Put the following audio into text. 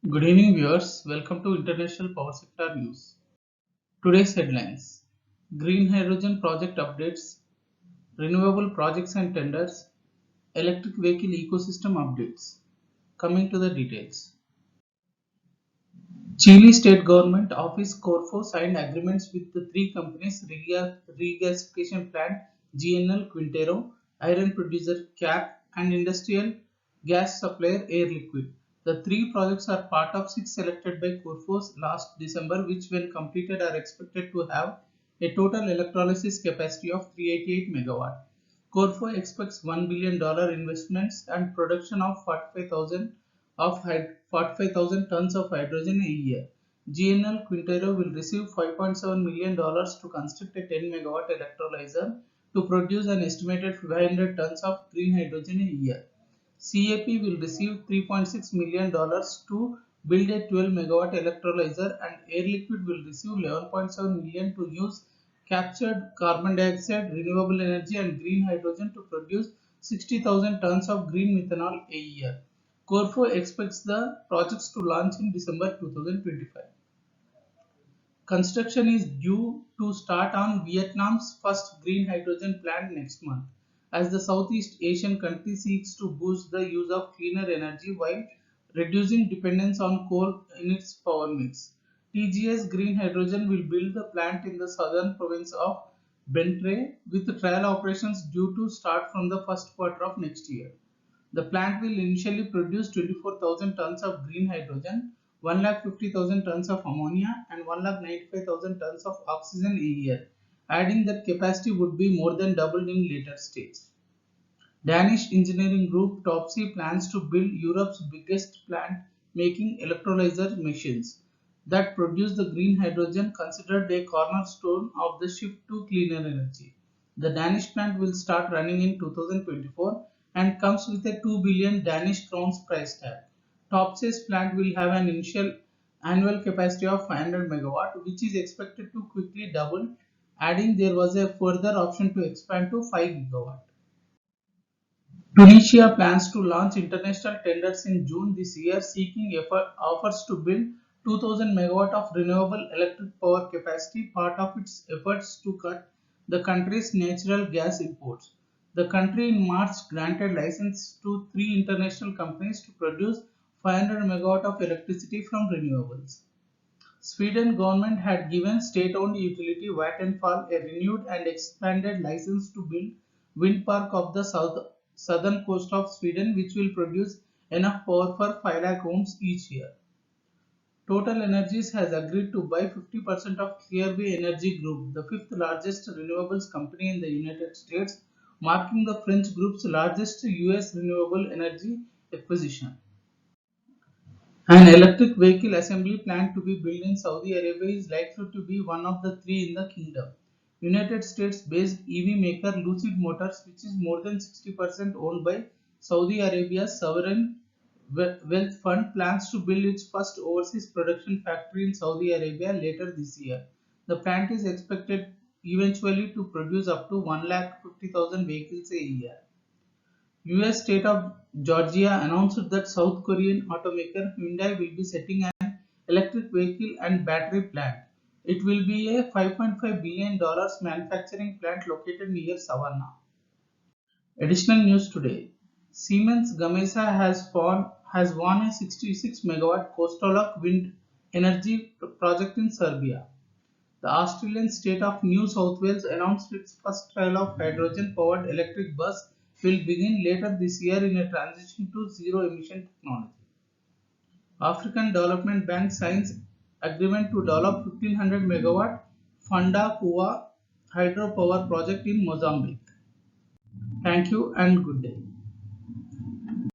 Good evening, viewers. Welcome to International Power Sector News. Today's headlines: Green hydrogen project updates, renewable projects and tenders, electric vehicle ecosystem updates. Coming to the details. Chile state government office Corfo signed agreements with the three companies: regasification plant GNL Quintero, iron producer CAP, and industrial gas supplier Air Liquide. The three projects are part of six selected by Corfo last December, which, when completed, are expected to have a total electrolysis capacity of 388 megawatt. Corfo expects $1 billion investments and production of 45,000 tons of hydrogen a year. GNL Quintero will receive $5.7 million to construct a 10 megawatt electrolyzer to produce an estimated 500 tons of green hydrogen a year. CAP will receive $3.6 million to build a 12 megawatt electrolyzer, and Air Liquide will receive $11.7 million to use captured carbon dioxide, renewable energy, and green hydrogen to produce 60,000 tons of green methanol a year. Corfo expects the projects to launch in December 2025. Construction is due to start on Vietnam's first green hydrogen plant next month, as the Southeast Asian country seeks to boost the use of cleaner energy while reducing dependence on coal in its power mix. TGS Green Hydrogen will build the plant in the southern province of Bến Tre, with trial operations due to start from the first quarter of next year. The plant will initially produce 24,000 tons of green hydrogen, 150,000 tons of ammonia, and 195,000 tons of oxygen a year. Adding that capacity would be more than doubled in later stages. Danish engineering group Topsy plans to build Europe's biggest plant making electrolyzer machines that produce the green hydrogen considered a cornerstone of the shift to cleaner energy. The Danish plant will start running in 2024 and comes with a 2 billion Danish crowns price tag. Topsy's plant will have an initial annual capacity of 500 megawatt, which is expected to quickly double, adding there was a further option to expand to 5 gigawatt. Tunisia plans to launch international tenders in June this year, seeking offers to build 2000 megawatt of renewable electric power capacity, part of its efforts to cut the country's natural gas imports. The country in March granted license to three international companies to produce 500 megawatt of electricity from renewables. Sweden government had given state-owned utility Vattenfall a renewed and expanded license to build wind park of the southern coast of Sweden, which will produce enough power for 5 lakh homes each year. Total Energies has agreed to buy 50% of Clearway Energy Group, the fifth largest renewables company in the United States, marking the French group's largest US renewable energy acquisition. An electric vehicle assembly plant to be built in Saudi Arabia is likely to be one of the three in the kingdom. United States-based EV maker Lucid Motors, which is more than 60% owned by Saudi Arabia's sovereign wealth fund, plans to build its first overseas production factory in Saudi Arabia later this year. The plant is expected eventually to produce up to 150,000 vehicles a year. US state of Georgia announced that South Korean automaker Hyundai will be setting an electric vehicle and battery plant. It will be a $5.5 billion manufacturing plant located near Savannah. Additional news today: Siemens Gamesa has won a 66 megawatt Kostolac Wind energy project in Serbia. The Australian state of New South Wales announced its first trial of hydrogen-powered electric bus will begin later this year in a transition to zero-emission technology. African Development Bank signs agreement to develop 1500 megawatt Mphanda Nkuwa hydropower project in Mozambique. Thank you and good day.